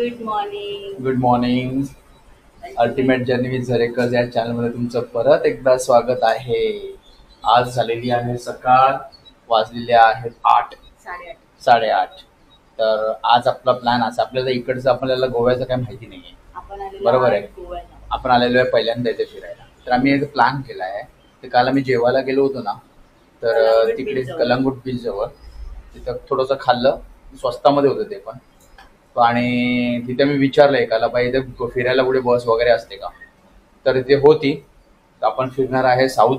Good morning. Good morning. Ultimate journey with Zarekar या चॅनलमध्ये तुमचं परत एकदा स्वागत आहे. आज झालेली आहे सकाळ, वाजलेले आहेत 8:30. तर आज आपला प्लॅन असा, आपल्याला इकडचं आपल्याला गोव्याचं काही माहिती नाही आहे, बरोबर आहे. आपण आलेलो आहे पहिल्यांदा इथे फिरायला. तर आम्ही एक प्लॅन केला आहे. तर काल आम्ही जेवायला गेलो होतो ना, तर तिकडे कलंगूट बीच जवळ तिथं थोडंसं खाल्लं. स्वस्तामध्ये होतं ते पण. आणि तिथे मी विचारलं एकाला, बाई इथे फिरायला कुठे बस वगैरे असते का? तर इथे होती. तर आपण फिरणार आहे साऊथ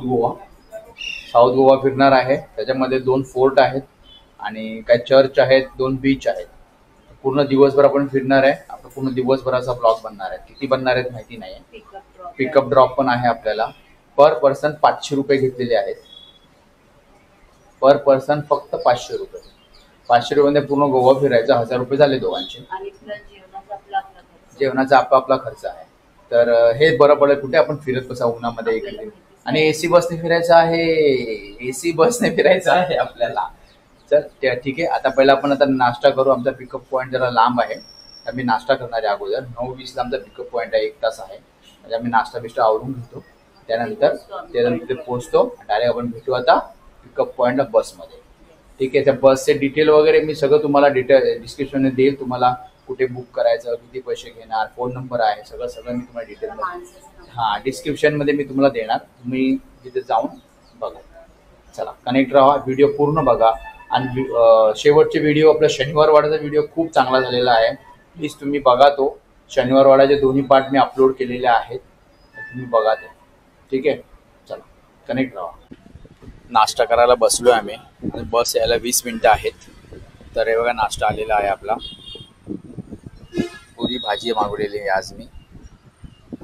गोवा फिरणार आहे. त्याच्यामध्ये 2 फोर्ट आहेत आणि काही चर्च आहेत, 2 बीच आहेत. पूर्ण दिवसभर आपण फिरणार आहे. आपला पूर्ण दिवसभराचा ब्लॉग बनणार आहे. किती बनणार आहेत माहिती नाही. पिकअप ड्रॉप पण आहे आपल्याला. पर पर्सन 500 रुपये घेतलेले आहेत. पर पर्सन फक्त 500 रुपये. 500 रुपये पूर्ण गोवा फिरायचं. 1000 रुपये झाले दोघांचे. जेवणाचा आपला खर्च आहे. तर हे बरं पडेल. कुठे आपण फिरत बसा उन्हामध्ये इकडे. आणि एसी बसने फिरायचं आहे आपल्याला. चल ठीक आहे. आता पहिला आपण नाश्ता करू. आमचा पिकअप पॉईंट जरा लांब आहे, तर मी नाश्ता करणार आहे अगोदर. 9:20ला आमचा पिकअप पॉईंट आहे. 1 तास आहे. म्हणजे आम्ही नाश्ता आवरून घेतो. त्यानंतर तिथे पोहोचतो. डायरेक्ट आपण भेटू आता पिकअप पॉईंटला बसमध्ये. ठीक आहे. त्या बसचे डिटेल वगैरे मी सगळं तुम्हाला डिस्क्रिप्शनमध्ये देईल. तुम्हाला कुठे बुक करायचं, किती पैसे घेणार, फोन नंबर आहे, सगळं मी तुम्हाला डिटेलमध्ये डिस्क्रिप्शनमध्ये मी तुम्हाला देणार. तुम्ही तिथे जाऊन बघा. चला कनेक्ट राहा, व्हिडिओ पूर्ण बघा. आणि शेवटचे व्हिडिओ, आपला शनिवारवाड्याचा व्हिडिओ खूप चांगला झालेला आहे. प्लीज तुम्ही बघा तो. शनिवारवाड्याचे 2 पार्ट मी अपलोड केलेले आहेत, तुम्ही बघा ते. ठीक आहे. चला कनेक्ट राहा. नाश्ता करायला बसलो आहे आम्ही. बस यायला 20 मिनिटं आहेत. तर हे बघा नाश्ता आलेला आहे आपला. पुरी भाजी मागवलेली आहे आज मी.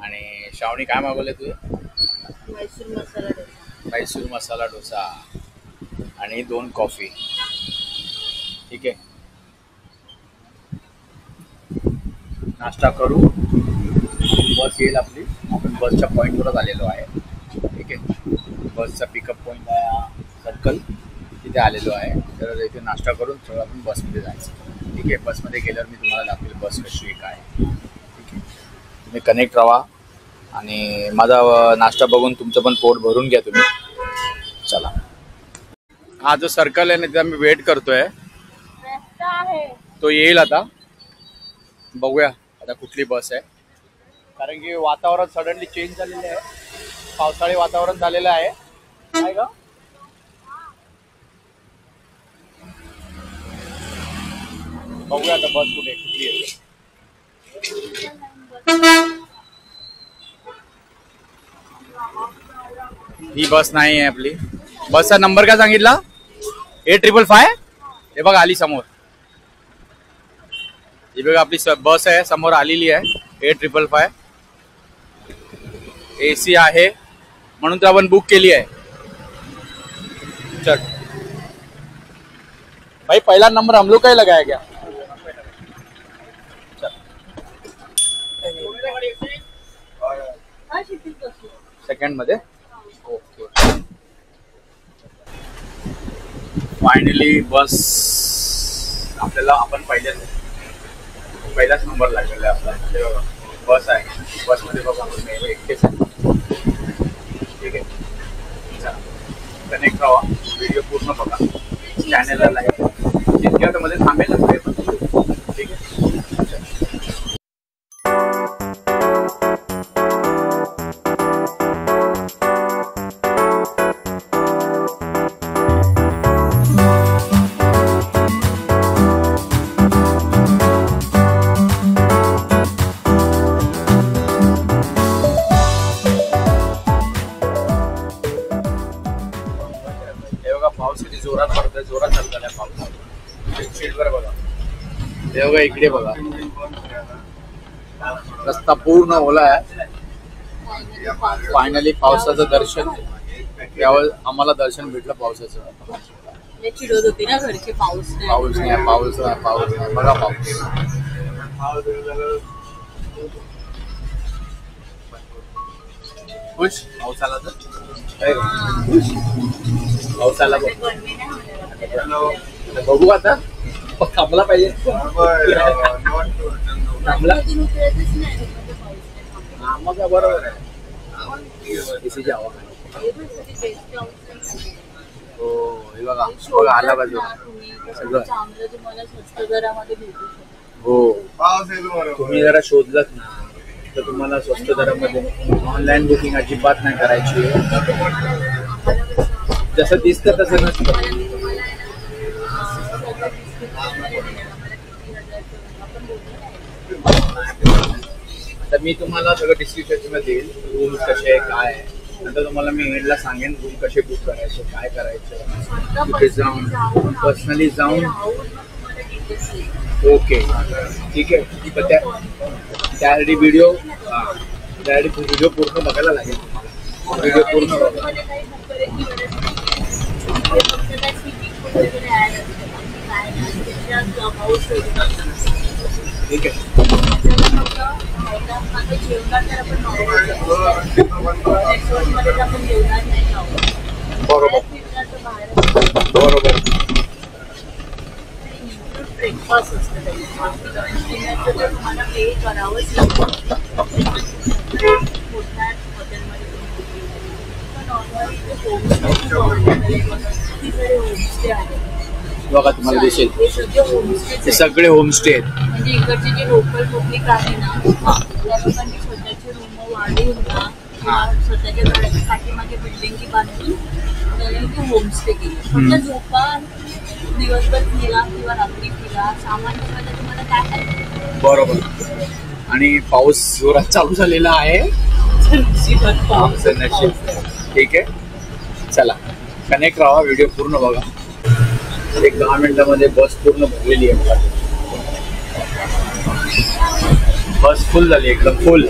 आणि श्रावणी काय मागवले तुझे? मैसूर मसाला डोसा आणि 2 कॉफी. ठीक आहे. नाश्ता करू. बस येईल आपली. आपण बसच्या पॉईंटवरच आलेलो आहे. ठीक आहे. बसचा पिकअप पॉईंट आहे सर्कल, तिथे आलेलो आहे. तर इथे नाश्ता करून सगळं आपण बसमध्ये जायचं. ठीक आहे. बसमध्ये गेल्यावर मी तुम्हाला दाखवेल बस कशी आहे काय. ठीक आहे. तुम्ही कनेक्ट राहा आणि माझा नाश्ता बघून तुमचं पण पोट भरून घ्या तुम्ही. चला. हा जो सर्कल आहे ना, तिथे आम्ही वेट करतोय. तो येईल आता. बघूया आता कुठली बस आहे. कारण की वातावरण सडनली चेंज झालेलं आहे. पावसाळी वातावरण झालेलं आहे. काय ग? बघूया आता बस कुठली आहे. ही बस नाही आहे आपली. बसचा नंबर काय सांगितला? 8555. हे बघा आली समोर. ही बघा आपली बस आहे समोर आलेली आहे. 8555. AC आहे म्हणून तर आपण बुक केली आहे. चल भाई, पहला नंबर हम लोग का ही लगाया गया. सेकंड मध्ये. ओके. फायनली बस आपल्याला, आपण पहिलाच नंबर लागलेला आहे आपला. बस आहे. बसमध्ये बघा मी एकटेच आहे. ठीक आहे. कनेक्ट राहा, व्हिडिओ पूर्ण बघा, चॅनलला लाईक. जितक्या मध्ये थांबेल पुढे पण. ठीक आहे. पाऊस किती जोरात पडतोय. जोरात चालू आहे पाऊस. शीटवर बघा. हे बघा इकडे बघा. रस्ता पूर्ण ओला आहे. फायनली पावसाचं दर्शन. त्यावेळेस आम्हाला दर्शन भेटलं पावसाचं. चिडत होती ना घरचे, पाऊस नाही. बघा पाऊस. खुश पावसाला. तर पावसाला बघू आता. थांबला पाहिजे. थांबला मधून उतरायचंच नाही म्हणजे पाऊस नाही थांबला. हा मग बरोबर आहे एसीची हवा खाली. हे बघ, सगळी बेस्ट हाऊस आहे. हो हे बघा बघा आला बाजू तुम्ही सगळं. चांगलं तुम्हाला स्वस्त दरामध्ये भेटू शकतो. हो तुम्ही जरा शोधलत ना तर तुम्हाला स्वस्त दरामध्ये ऑनलाईन बुकिंग अजिबात नाही करायची. जसं दिसतं तसं नसतं. तर मी तुम्हाला सगळं डिस्क्रिप्शन मध्ये देईल रूम कसे आहे काय आहे. नंतर तुम्हाला मी एंडला सांगेन रूम कसे बुक करायचे काय करायचं तिथे जाऊन पर्सनली जाऊन. ओके ठीक आहे पण त्यासाठी व्हिडिओ पूर्ण बघायला लागेल. व्हिडिओ पूर्ण बघा. ठीक आहे बरोबर बरोबर. ब्रेकफास्ट असतं तुम्हाला पे करावंच लागतं मोठ्या हॉटेलमध्ये. होमस्टे आहे बघा तुम्हाला दिसेल हे सगळे होमस्टे हे सगळे होमस्टे आहेत. म्हणजे इकडची जी लोकल पब्लिक आहे ना त्या लोकांनी स्वतःची रूम वाढवून ना स्वतःच्या घराच्या पाठीमागे बिल्डिंग बांधून त्याने होमस्टे केली. फक्त झोपा दिवसभर फिरा किंवा रात्री फिरा सामान ठेवायला तुम्हाला काय आहे. बरोबर. आणि पाऊस जोरात चालू झालेला आहे. पाऊस ठीक आहे चला कनेक्ट राहा व्हिडिओ पूर्ण बघा. एक 10 मिनिटामध्ये बस पूर्ण भरलेली आहे. बस फुल झाली एकदम फुल.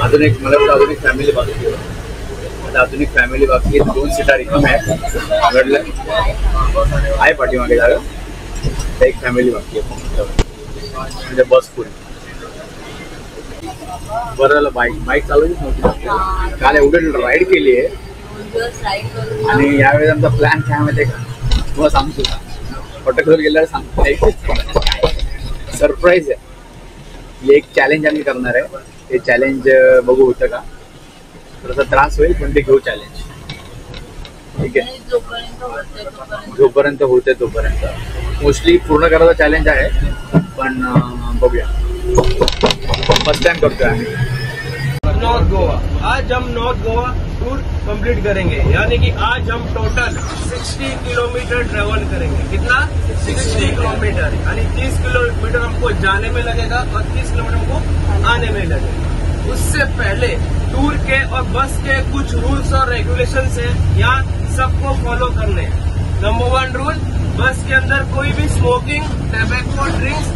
अजून एक मला वाटतं अजून एक फॅमिली बाकी आहे. आता अजून एक फॅमिली बाकी आहे. 2 सीटा रिकाम्या आहेत घडलं आहे पाठीमागे जागा. एक फॅमिली बाकी आहे म्हणजे बस फुल. बरं झालं बाईक चालवलीच नव्हती. काल एवढं राईड केली आहे. आणि यावेळेस आमचा प्लॅन काय माहिती का तुम्हाला सांगतो का पटकन गेल्यावर सांगतो सरप्राईज आहे. एक चॅलेंज आम्ही करणार आहे. ते चॅलेंज बघू होतं का थोडासा त्रास होईल पण ते घेऊ चॅलेंज. ठीक आहे जोपर्यंत होते तोपर्यंत मोस्टली पूर्ण करायचा चॅलेंज आहे पण बघूया. फर्स्ट टाइम करतोय आम्ही. नॉर्थ गोवा आज हम नॉर्थ गोवा टूर कंप्लीट करेंगे यानी कि आज हम टोटल 60 किलोमीटर ट्रेवल करेंगे. कितना 60 किलोमीटर यानी 30 किलोमीटर हमको जाने में लगेगा और 30 किलोमीटर हमको आने में लगेगा. उससे पहले टूर के और बस के कुछ रूल्स और रेगुलेशंस हैं यहाँ सबको फॉलो करने हैं. नंबर 1 रूल बस के अंदर कोई भी स्मोकिंग टैबेको ड्रिंक्स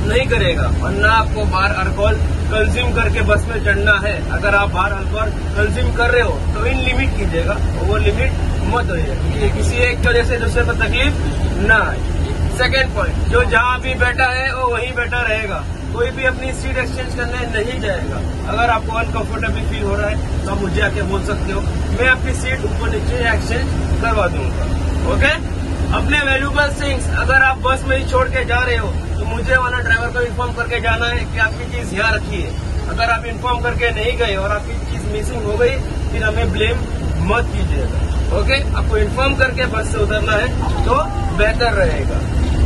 नहीं करेगा और ना आपको बाहर अल्कोहल कंज्यूम करके बस में चढ़ना है. अगर आप बाहर अल्कोहल कंज्यूम कर रहे हो तो इन लिमिट कीजिएगा. ओवर लिमिट मत होइए किसी एक वजह से दूसरे को तकलीफ ना आए. सेकेंड पॉइंट जो जहाँ भी बैठा है वो वहीं बैठा रहेगा. कोई भी अपनी सीट एक्सचेंज करने नहीं जाएगा. अगर आपको अनकंफर्टेबल फील हो रहा है तो आप मुझे आके बोल सकते हो. मैं आपकी सीट ऊपर नीचे एक्सचेंज करवा दूंगा. ओके. अपने वैल्यूबल थिंग्स अगर आप बस में ही छोड़ के जा रहे हो तो मुझे वाला ड्राइवर को इन्फॉर्म करके जाना है कि आपकी चीज यहाँ रखी है. अगर आप इन्फॉर्म करके नहीं गए और आपकी चीज मिसिंग हो गई फिर हमें ब्लेम मत कीजिएगा. ओके. आपको इन्फॉर्म करके बस से उतरना है तो बेहतर रहेगा.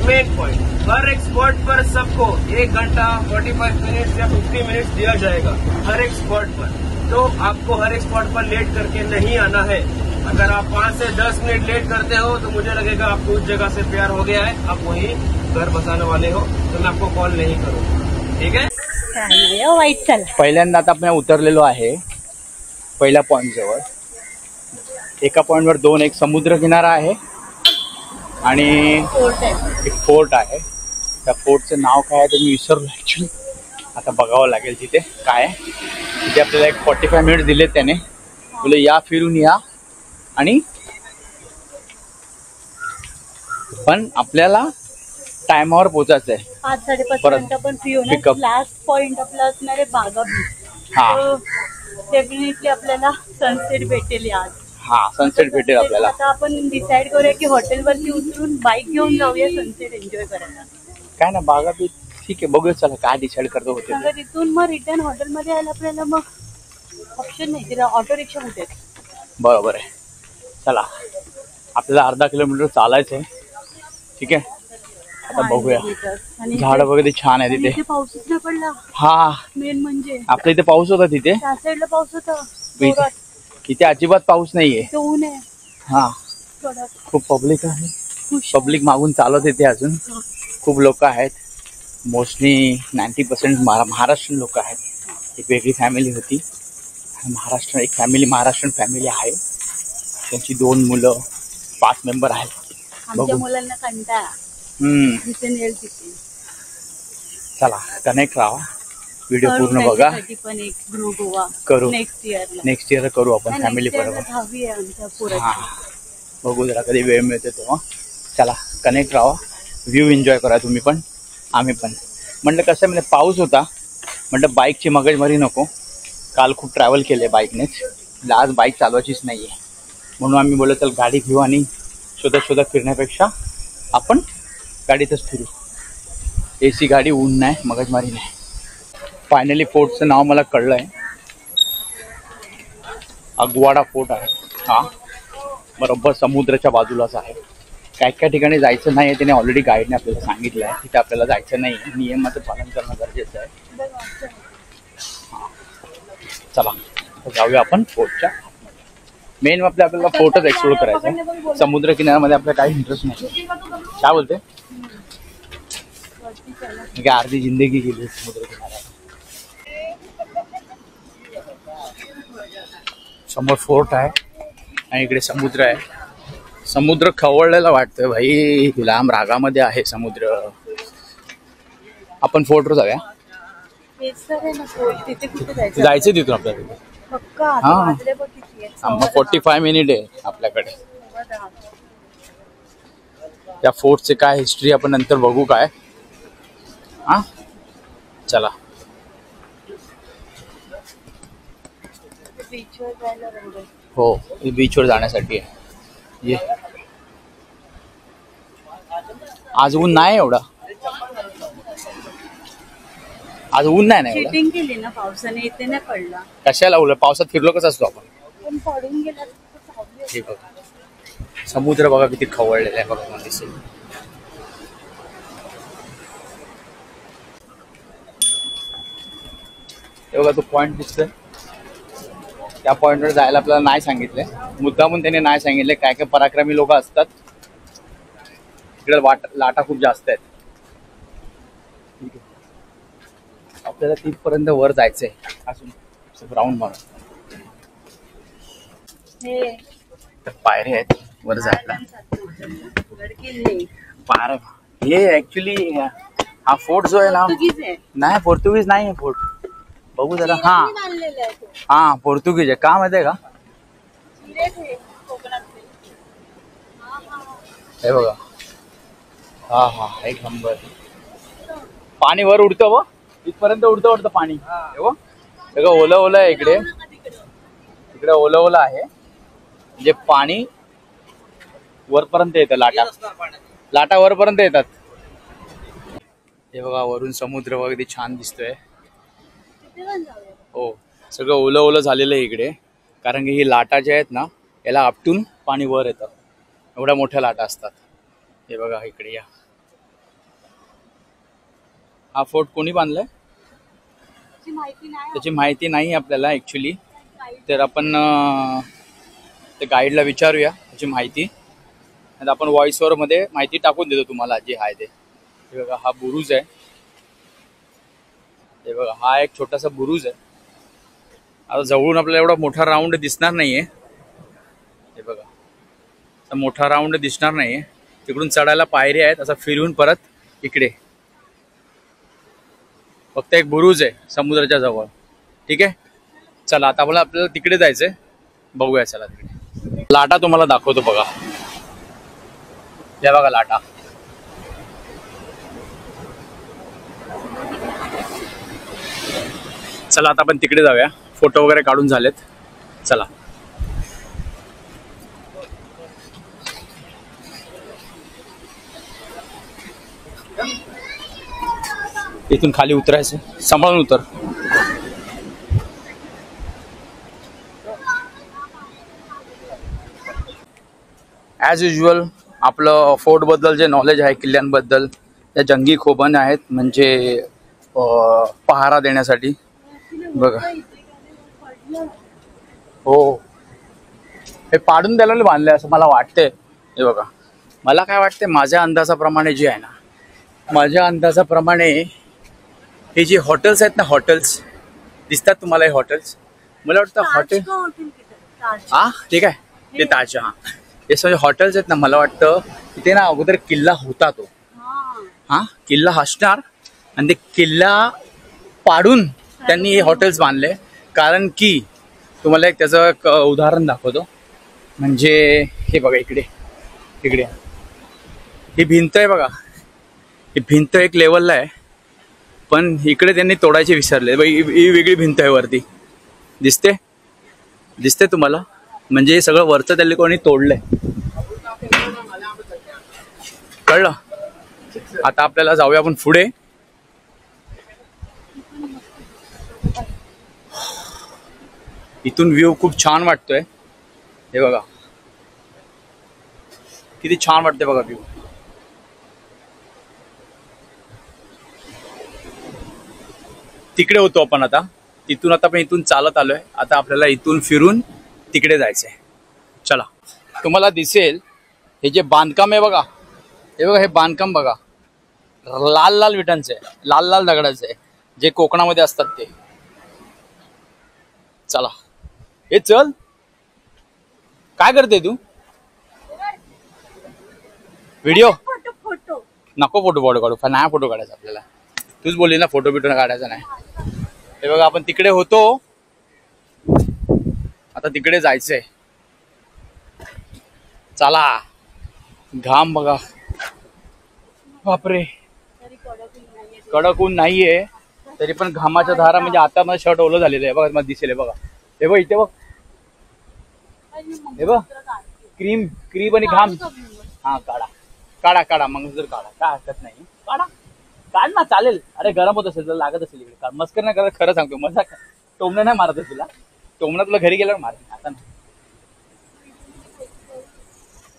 मेन पॉइंट हर एक स्पॉट पर सबको 1 घंटा 45 मिनट या 50 मिनट दिया जाएगा हर एक स्पॉट पर. तो आपको हर एक स्पॉट पर लेट करके नहीं आना है. अगर आप 5 से 10 मिनट लेट करते हो तो मुझे लगेगा आपको उस जगह से प्यार हो गया है. आप वहीं घर बसाने वाले हो तो मैं आपको कॉल नहीं करूँगा. ठीक है. वाईट चला. पहिल्यांदा आता आपण उतरलेलो आहे पहिल्या पॉइंट जवळ. एका पॉइंटवर 2 एक समुद्र किनारा आहे आणि एक फोर्ट आहे. त्या फोर्टचं नाव काय आहे ते मी विसरलो ॲक्च्युली. आता बघावं लागेल तिथे काय आहे. तिथे आपल्याला एक 45 मिनिट दिले त्याने. बोले या फिरून या आणि पण आपल्याला टायमावर पोहोचायचं आहे. 5-5:30 परत पर्यंत आपण फ्री होणार. पिकअप. लास्ट पॉइंट आपला असणार आहे बागा बीच. हा डेफिनेटली आपल्याला सनसेट भेटेल आज. हा सनसेट भेटेल आपल्याला. आता आपण डिसाईड करूया की हॉटेलवरती उतरून बाईक घेऊन जाऊया सनसेट एन्जॉय करायला. काय ना बागा बीच ठीक आहे, बघूया चला काय डिसाईड करतो होते सांगा तिथून मग रिटर्न हॉटेलमध्ये यायला आपल्याला मग ऑप्शन नाही, तिला ऑटो रिक्षा कुठे आहे? बरोबर आहे. चला आपल्याला अर्धा किलोमीटर चालायचं आहे. ठीक आहे, आता बघूया. आणि झाड वगैरे छान आहे इथे तिथे. पाऊसच नाही पडला. हा, मेन म्हणजे आपल्या इथे पाऊस होता तिथे. त्या साईडला पाऊस होता. इथे अजिबात पाऊस नाहीये. इथे ऊन आहे. हा, थोडं खूप पब्लिक आहे. खुश पब्लिक मागून चालत येते. अजून खूप लोक आहेत. मोस्टली 90% महाराष्ट्रीयन लोक आहेत. एक वेगळी फॅमिली होती. एक फॅमिली महाराष्ट्रीयन फॅमिली आहे. त्यांची 2 मुलं, 5 मेंबर आहेत. आमच्या मुलांना कंटाळा. जिथे नेल तिथे. चला कनेक्ट राहा, व्हिडिओ पूर्ण बघा. पण एक गृह गोवा करू. नेक्स्ट इयर करू आपण फॅमिली बरोबर. 10वी आहे आमच्या हा, पोराची. बघू जरा कधी वेळ मिळते तेव्हा. चला कनेक्ट राहा, व्ह्यू एन्जॉय करा तुम्ही पण, आम्ही पण. म्हटलं कसं म्हणजे पाऊस होता, म्हटलं बाईकची मगजमारी नको. काल खूप ट्रॅव्हल केले बाईकनेच, आज बाईक चालवायचीच नाही आहे. म्हणून आम्ही बोललो चल गाडी घेऊ आणि शोधत फिरण्यापेक्षा आपण गाडीतच फिरू. AC गाडी, ऊन नाही, मगजमारी नाही. फायनली फोर्टचं नाव मला कळलं आहे. अगवाडा फोर्ट आहे हा. बरोबर समुद्राच्या बाजूलाच आहे. काय ठिकाणी जायचं नाही आहे, त्याने ऑलरेडी गाईडने आपल्याला सांगितलं आहे. तिथे आपल्याला जायचं नाही, नियमाचं पालन करणं गरजेचं आहे. चला जाऊया आपण फोर्टच्या. मेन आपल्याला फोर्टच एक्सप्लोर करायचा आहे. समुद्र किनाऱ्यामध्ये आपल्याला काही इंटरेस्ट नाही. काय बोलते, अर्धी जिंदगी गेली समुद्र किनाऱ्यात. समोर फोर्ट आहे आणि इकडे समुद्र आहे. समुद्र खवळलेला वाटतोय भाई, लांब रागामध्ये आहे समुद्र. आपण फोर्टवर जाऊया. जायचं तिथून आपल्याला. हा, 45 मिनिट आहे आपल्याकडे. त्या फोर्टचे काय हिस्ट्री आपण नंतर बघू काय. हा चला. हो, बीचवर जाण्यासाठी आहे. ये आज ऊन नाही एवढा. आज ऊन नाही ना एवढं. चिटिंग केली ना पावसाने, इथे नाही पडला. कशाला उलट पावसात फिरलो कसं असतो आपण. पण पडून गेला. हे बघा समुद्र बघा किती खवळलेला आहे बघा, मला दिसेल. हे बघा तो पॉइंट दिसतोय. त्या पॉइंटवर जायला आपल्याला नाही सांगितलंय, मुद्दामून त्याने नाही सांगितले. काय काय पराक्रमी लोक असतात तिकडे, लाटा खूप जास्त आहेत. आपल्याला तिथपर्यंत वर जायचंय अजून राऊंड मारून. पायऱ्या आहेत वर जायला. हे ऍक्च्युली हा फोर्ट जो आहे ना, नाही पोर्तुगीज नाही आहे फोर्ट. बघू जरा. हा पोर्तुगीज आहे. का माहिती आहे का, हे बघा. हा एक नंबर. पाणी वर उडतं व इथपर्यंत उडतं वाटतं पाणी. हे ओलं ओलं आहे इकडे. इकडे ओलं ओलं आहे, म्हणजे पाणी वरपर्यंत येतं. लाटा वरपर्यंत येतात. हे बघा वरून समुद्र वगैरे छान दिसतोय. हो, सगळं ओलं ओलं झालेलं आहे इकडे, कारण की ही लाटा ज्या आहेत ना, याला आपटून पाणी वर येतं. एवढ्या मोठ्या लाटा असतात. हे बघा इकडे या. हा फोर्ट कोणी बांधलाय त्याची माहिती नाही आपल्याला ऍक्च्युली. तर आपण ते गाईडला विचारूया त्याची माहिती. आपण व्हॉइसवर मध्ये माहिती टाकून देतो तुम्हाला जे आहे ते. हे बघा हा बुरुज आहे. हे बघा हा एक छोटासा बुरुज आहे. आता जवळून आपल्याला एवढा मोठा राऊंड दिसणार नाहीये. हे बघा मोठा राऊंड दिसणार नाहीये. तिकडून चढायला पायऱ्या आहेत. असं फिरून परत इकडे फक्त एक बुरुज आहे समुद्राच्या जवळ. ठीक आहे, चला आता आपल्याला तिकडे जायचंय. बघूया चला तिकडे. लाटा तुम्हाला दाखवतो बघा. या बघा लाटा. चला आता आपण तिकडे जाऊया. फोटो वगैरे काढून झालेत. चला. इथून खाली उतरायचं, सांभाळून उतर. ॲज युजल आपलं फोर्टबद्दल जे नॉलेज आहे, किल्ल्यांबद्दल, त्या जंगी खोबण आहेत म्हणजे पहारा देण्यासाठी. बघा हो, हे पाडून द्यायला बांधले असं मला वाटते. हे बघा, मला काय वाटते, माझ्या अंदाजाप्रमाणे जे आहे ना, माझ्या अंदाजाप्रमाणे हे जे हॉटेल्स आहेत ना, हॉटेल्स दिसतात तुम्हाला, हे हॉटेल्स मला वाटतं हॉटेल हा ठीक आहे, ते ताज. हा हे सगळे हॉटेल्स आहेत ना, मला वाटतं तिथे ना अगोदर किल्ला होता तो. हा किल्ला असणार आणि ते किल्ला पाडून त्यांनी हे हॉटेल्स बांधले. कारण की तुम्हाला एक त्याचं एक उदाहरण दाखवतो. म्हणजे हे बघा, इकडे इकडे ही भिंत आहे बघा, ही भिंत एक लेवलला आहे, पण इकडे त्यांनी तोडायचे विसरले. ही वेगळी भिंत आहे वरती, दिसते दिसते तुम्हाला. म्हणजे हे सगळं वरचं त्याला कोणी तोडलंय, कळलं. आता आपल्याला जाऊया आपण पुढे. इथून व्ह्यू खूप छान वाटतोय. हे बघा किती छान वाटते बघा व्ह्यू. तिकडे होतो आपण आता, तिथून आता आपण इथून चालत आलोय. आता आपल्याला इथून फिरून तिकडे जायचंय. चला, तुम्हाला दिसेल हे जे बांधकाम आहे बघा, हे बघा, हे बांधकाम बघा, लाल लाल विटांचं आहे, लाल लाल दगडाचं आहे, जे कोकणामध्ये असतात ते. चला, हे चल, काय करते तू? व्हिडिओ नको, फोटो काढू, नाही फोटो काढायचा आपल्याला. तूच बोलली ना फोटो बिटो काढायचा नाही. हे बघा, आपण तिकडे होतो, आता तिकडे जायचंय. चला, घाम बघा, बापरे, कडक ऊन नाहीये तरी पण घामाच्या धारा, म्हणजे आता माझं शर्ट ओलं झालेलं आहे बघा, मला दिसेल बघा. हे बघ इथे बघ, हे बघ, क्रीम क्रीम आणि घाम. हा काढा काढा काढा, मग जर काढा, काय हरकत नाही, काढा, काढ ना, चालेल. अरे गरम होत असेल तर लागत असेल इकडे, मस्कर नाही करत, खरं सांगतो, मजाक, टोमणं नाही मारत तुला, टोमणं तुला घरी गेल्यावर मार, आता नाही.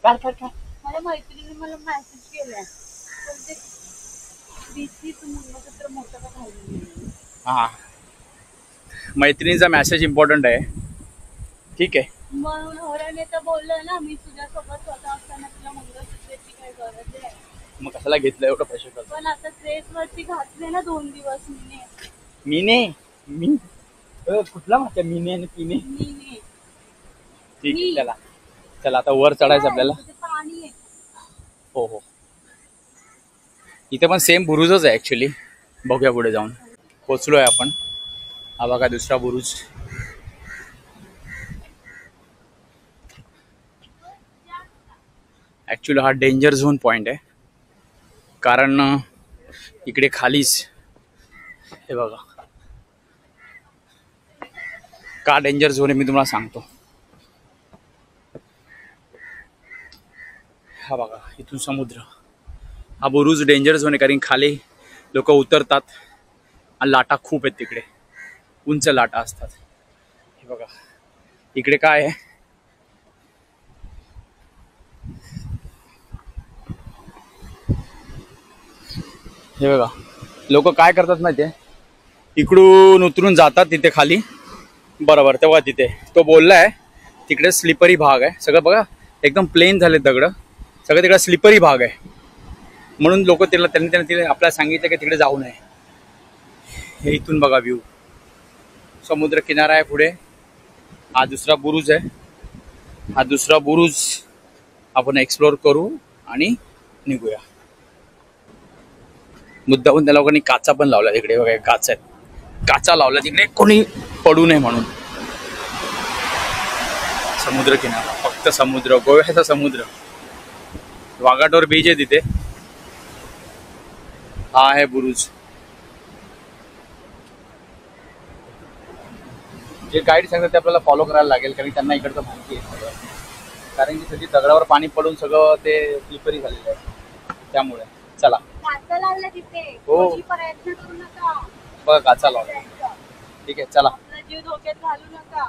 काढ काढ काढ. माझ्या मैत्रिणीने मला मेसेज केलाय, हा, मैत्रिणीचा मेसेज इम्पॉर्टंट आहे, ठीक आहे. म्हणून होराने तर बोललं ना, मी तुझ्यासोबत स्वतः असताना तुला मंगळसूत्राची काय गरज आहे. मग कशाला घेतलं एवढं पैसे करतो? पण आता ड्रेस वरती घातले ना 2 दिवस मी कुठला माझ्या मीने आणि पिने. ठीक आहे, चला चला, आता वर चढायचं आपल्याला. पाणी आहे. हो हो, इथे पण सेम बुरुजच आहे ऍक्च्युली. बघूया पुढे जाऊन. पोचलोय आपण. हा बघा दुसरा बुरुज. ऍक्च्युली हा डेंजर झोन पॉइंट आहे, कारण इकडे खालीच, हे बघा का डेंजर झोन आहे मी तुम्हाला सांगतो. हा बघा इथून समुद्र. हा बुरुज डेंजर झोन आहे, कारण खाली लोक उतरतात आणि लाटा खूप आहेत तिकडे, उंच लाटा असतात. हे बघा इकडे काय आहे, हे बघा लोक काय करतात माहितीये, इकडून उतरून जातात तिथे खाली, बरोबर तेव्हा तिथे तो बोललाय तिकडे स्लिपरी भाग आहे सगळं. बघा एकदम प्लेन झाले दगड सगळं, तिकडे स्लिपरी भाग आहे, म्हणून लोक त्यांनी आपल्याला सांगितलं की तिकडे जाऊ नये. हे इथून बघा व्ह्यू, समुद्र किनारा आहे पुढे. हा दुसरा बुरुज आहे. हा दुसरा बुरुज आपण एक्सप्लोर करू आणि निघूया. मुद्दाहून त्या लोकांनी काचा पण लावला तिकडे. बघा काचा आहेत, काचा लावला तिकडे कोणी पडू नये म्हणून. समुद्र किनारा, फक्त समुद्र, गोव्याचा समुद्र. वाघाटोर बीच आहे तिथे. हा आहे बुरुज. जे गाईड सांगतात ते आपल्याला फॉलो करायला लागेल, कारण त्यांना इकडचं माहिती आहे सगळं. कारण की सगळी दगडावर पाणी पडून सगळं ते स्लिपरी झालेलं आहे, त्यामुळे. चला काचा लावला तिथे हो. कोणी प्रयत्न करू नका. बघ काचा लावला. ठीक आहे चला. आपला जीव धोक्यात घालू नका.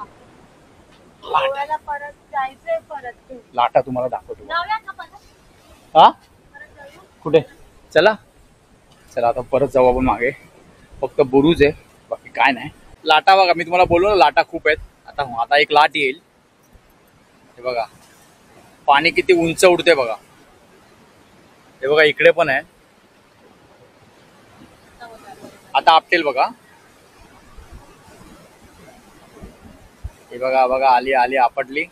गोव्याला परत जायचंय परत. लाटा तुम्हाला दाखवतो. जाऊया का परत? हा परत जाऊया. कुठे? चला चला आता परत जाऊ आपण मागे. फक्त बुरुज आहे बाकी काय नाही. लाटा बघा मी तुम्हाला बोललो ना लाटा खूप आहेत. आता एक लाट येईल. हे बघा पाणी किती उंच उडते बघा. हे बघा इकडे पण आहे. आता आपटेल बघा. हे बघा बघा आली आली आपटली.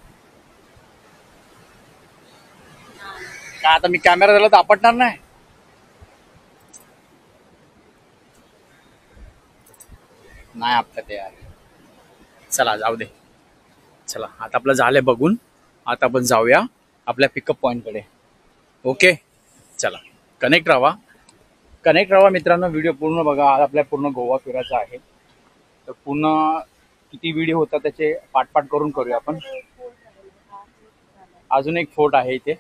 काय आता मी कॅमेरा झाला तर आपटणार नाही. नाही आपलं ते यार. चला जाऊ दे. चला आता आपलं झालंय बघून. आता आपण जाऊया आपल्या पिकअप पॉइंट कडे. ओके चला कनेक्ट राहा मित्रांनो. व्हिडिओ पूर्ण बघा. आज आपल्या पूर्ण गोवा फिरायचा आहे तर पूर्ण किती व्हिडिओ होता त्याचे पाठ करून करूया आपण. अजून एक फोर्ट आहे इथे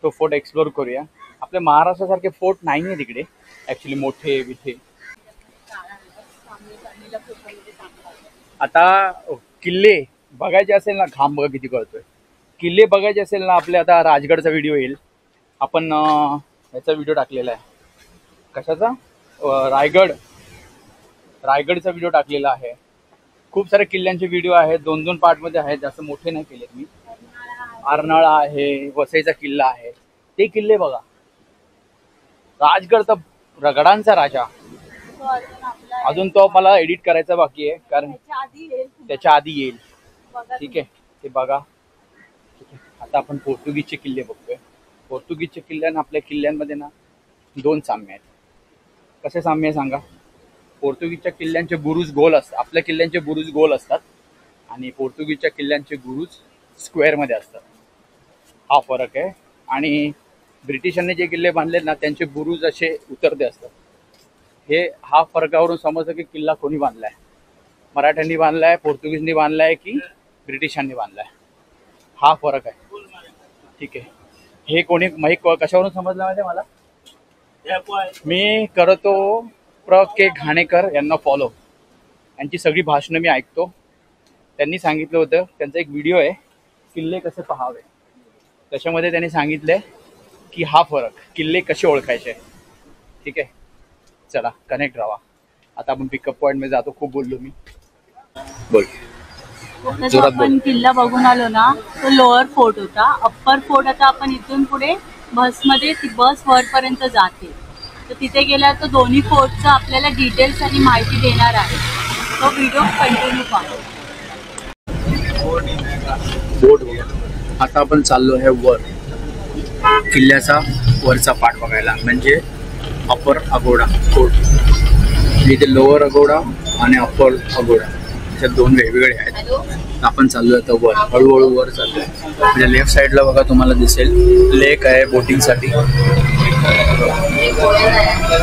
तो फोर्ट एक्सप्लोर करूया. आपल्या महाराष्ट्रासारखे फोर्ट नाही आहे तिकडे ऍक्च्युली मोठे विथे. आता किल्ले बघायचे असेल ना घाम बघा किती कळतोय. किल्ले बघायचे असेल ना आपले आता राजगडचा व्हिडिओ येईल. आपण याचा व्हिडिओ टाकलेला आहे. कशाचा? रायगडचा व्हिडिओ टाकलेला आहे. खूप सारे किल्ल्यांचे व्हिडिओ आहेत. 2-2 पार्टमध्ये आहेत. जास्त मोठे नाही केलेत मी. अर्नाळा आहे वसईचा किल्ला आहे. ते किल्ले बघा. राजगड तर रगडांचा राजा. अजून तो मला एडिट करायचा बाकी आहे कारण त्याच्या आधी येईल. ठीक आहे ते बघा. ठीक आहे आता आपण पोर्तुगीजचे किल्ले बघतोय. पोर्तुगीजच्या किल्ल्यांना आपल्या किल्ल्यांमध्ये ना 2 साम्य आहेत. कसे साम्य आहे सांगा? पोर्तुगीजच्या किल्ल्यांचे बुरुज गोल असतात. आपल्या किल्ल्यांचे बुरुज गोल असतात आणि पोर्तुगीजच्या किल्ल्यांचे बुरुज स्क्वेअरमध्ये असतात. हा फरक आहे. आणि ब्रिटिशांनी जे किल्ले बांधले ना त्यांचे बुरुज असे उतरते असतात. हा फरकावरून समजतं की किल्ला कोणी बांधलाय. मराठ्यांनी बांधलाय, पोर्तुगीजनी बांधलाय की ब्रिटिशांनी बांधलाय. हा फरक आहे. ठीक आहे. हे कोणी कशावरून समजलं माहिती मला? मी करतो के घाणेकर यांना फॉलो. यांची सगळी भाषणं मी ऐकतो. त्यांनी सांगितलं होतं त्यांचा एक व्हिडिओ आहे किल्ले कसे पहावे. त्याच्यामध्ये त्यांनी सांगितलंय की हा फरक किल्ले कसे ओळखायचे. ठीक आहे चला कनेक्ट राहा. आता आपण पिकअप पॉइंट मध्ये जातो. खूप बोललो मी. बोल. जो आपण किल्ला बघून आलो ना तो लोअर फोर्ट होता. अप्पर फोर्ट आता आपण इथून पुढे बसमध्ये ती बस वरपर्यंत जाते तर तिथे गेल्यावर तो दोन्ही फोर्टचं आपल्याला डिटेल्स आणि माहिती देणार आहे. तो व्हिडिओ कंटिन्यू पहा. आता आपण चाललो आहे वर किल्ल्याचा वरचा पार्ट बघायला म्हणजे अपर अगोडा फोर्ट. इथे लोअर अगोडा आणि अपर अगोडा अशा 2 वेगवेगळे आहेत. आपण चाललोय आता वर हळूहळू वर चाललोय. म्हणजे लेफ्ट साईडला बघा तुम्हाला दिसेल लेक आहे बोटिंगसाठी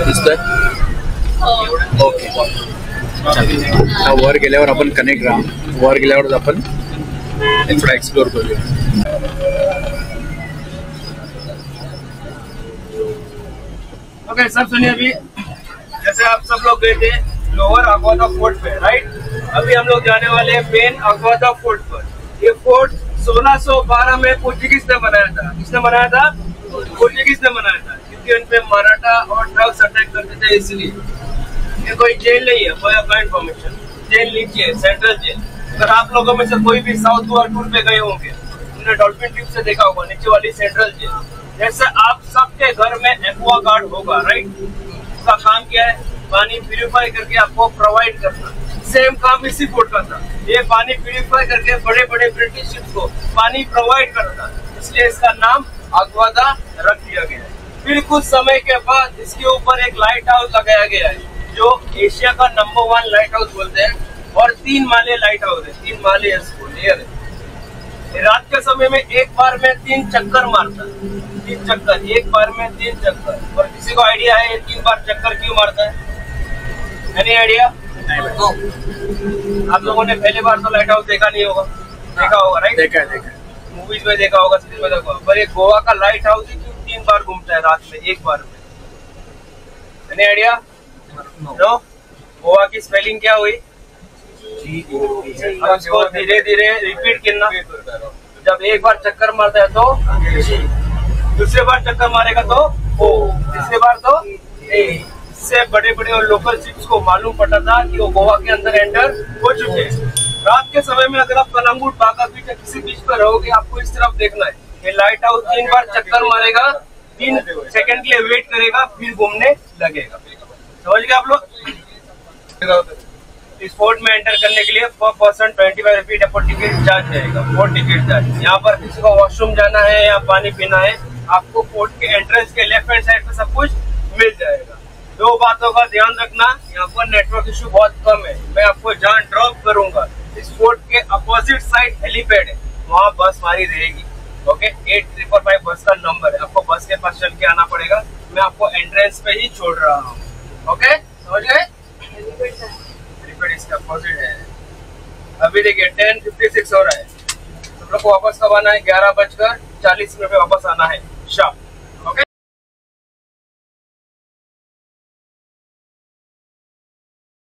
दिसतोय. ओके आता वर गेल्यावर आपण कनेक्ट राहा. वर गेल्यावर आपण थोड़ा एक्सप्लोर करूँ. ओके सब सुनिए. अभी जैसे आप सब लोग गए थे लोअर अगवादा फोर्ट पे राइट. अभी हम लोग जाने वाले हैं मेन अगवादा फोर्ट पर. ये फोर्ट 1612 में पोर्चुगीज ने बनाया था. किसने बनाया था? पोर्चुगीज ने बनाया था क्योंकि उन पे मराठा और ट्रक्स अटैक करते थे इसलिए. ये कोई जेल नहीं है फॉर योर इन्फॉर्मेशन. जेल नीचे है सेंट्रल जेल. अगर आप लोगों में से कोई भी साउथ गोवा टूर पे गए होंगे उन्होंने डॉल्फिन ट्यूब से देखा होगा नीचे वाली सेंट्रल जेल. जैसे आप सबके घर में एक्वा गार्ड होगा राइट. उसका काम क्या है? पानी प्यूरिफाई करके आपको प्रोवाइड करना. सेम काम इसी फोर्ट का था. ये पानी प्यूरिफाई करके बड़े बड़े ब्रिटिश शिप्स को पानी प्रोवाइड करता. इसलिए इसका नाम अगवादा रख दिया गया है. फिर कुछ समय के बाद इसके ऊपर एक लाइट हाउस लगाया गया है जो एशिया का नंबर 1 लाइट हाउस बोलते हैं. और 3 माले लाइट हाउस है. 3 माले है. रात के समय में एक बार में 3 चक्कर मारता है. 3 चक्कर एक बार में 3 चक्कर. और किसी को आइडिया है 3 बार चक्कर क्यों मारता है? Any idea? आप लोगों ने पहली बार तो लाइट हाउस देखा नहीं होगा. देखा होगा राइट. देखा मूवीज में देखा होगा, सीरीज में देखा होगा. पर ये गोवा का लाइट हाउस ही क्यों 3 बार घूमता है रात में एक बार में? Any idea? नो। गोवा की स्पेलिंग क्या हुई? अब इसको धीरे धीरे रिपीट करना। जब एक बार चक्कर मारता है तो जी, दूसरे बार चक्कर मारेगा तो ओ, तीसरे बार तो ए। इससे बड़े बड़े और लोकल शिप्स को मालूम पड़ा था कि वो गोवा के अंदर एंटर हो चुके हैं। रात के समय में अगर आप कलंगुट, बागा बीच या किसी बीच पर रहोगे, आपको इस तरफ देखना है। ये लाइट हाउस 3 बार चक्कर मारेगा, 3 सेकंड के लिए वेट करेगा, फिर घूमने लगेगा। समझ गए आप लोग? इस फोर्ट में एंटर करने के लिए पर पर्सन 25 रुपये डेपोट टिकट चार्ज रहेगा। Fort ticket charge. यहाँ पर किसी को वॉशरूम जाना है या पानी पीना है, आपको फोर्ट के एंट्रेंस के लेफ्ट हैंड साइड पे सब कुछ मिल जाएगा। 2 बातों का ध्यान रखना, यहाँ पर नेटवर्क इशू बहुत कम है। मैं आपको जहाँ ड्रॉप करूंगा, इस फोर्ट के अपोजिट साइड हेलीपैड है, वहाँ बस हमारी रहेगी। ओके, 8555 बस का नंबर है। आपको बस के पास चल के आना पड़ेगा। मैं आपको एंट्रेंस पे ही छोड़ रहा हूँ। ओके, समझ गए? हेलीपैड इसका अपोजिट है। अभी देखिए 10:56 हो रहा है। तुम लोग को वापस कब आना है? 11:40 पे वापस आना है शार्प।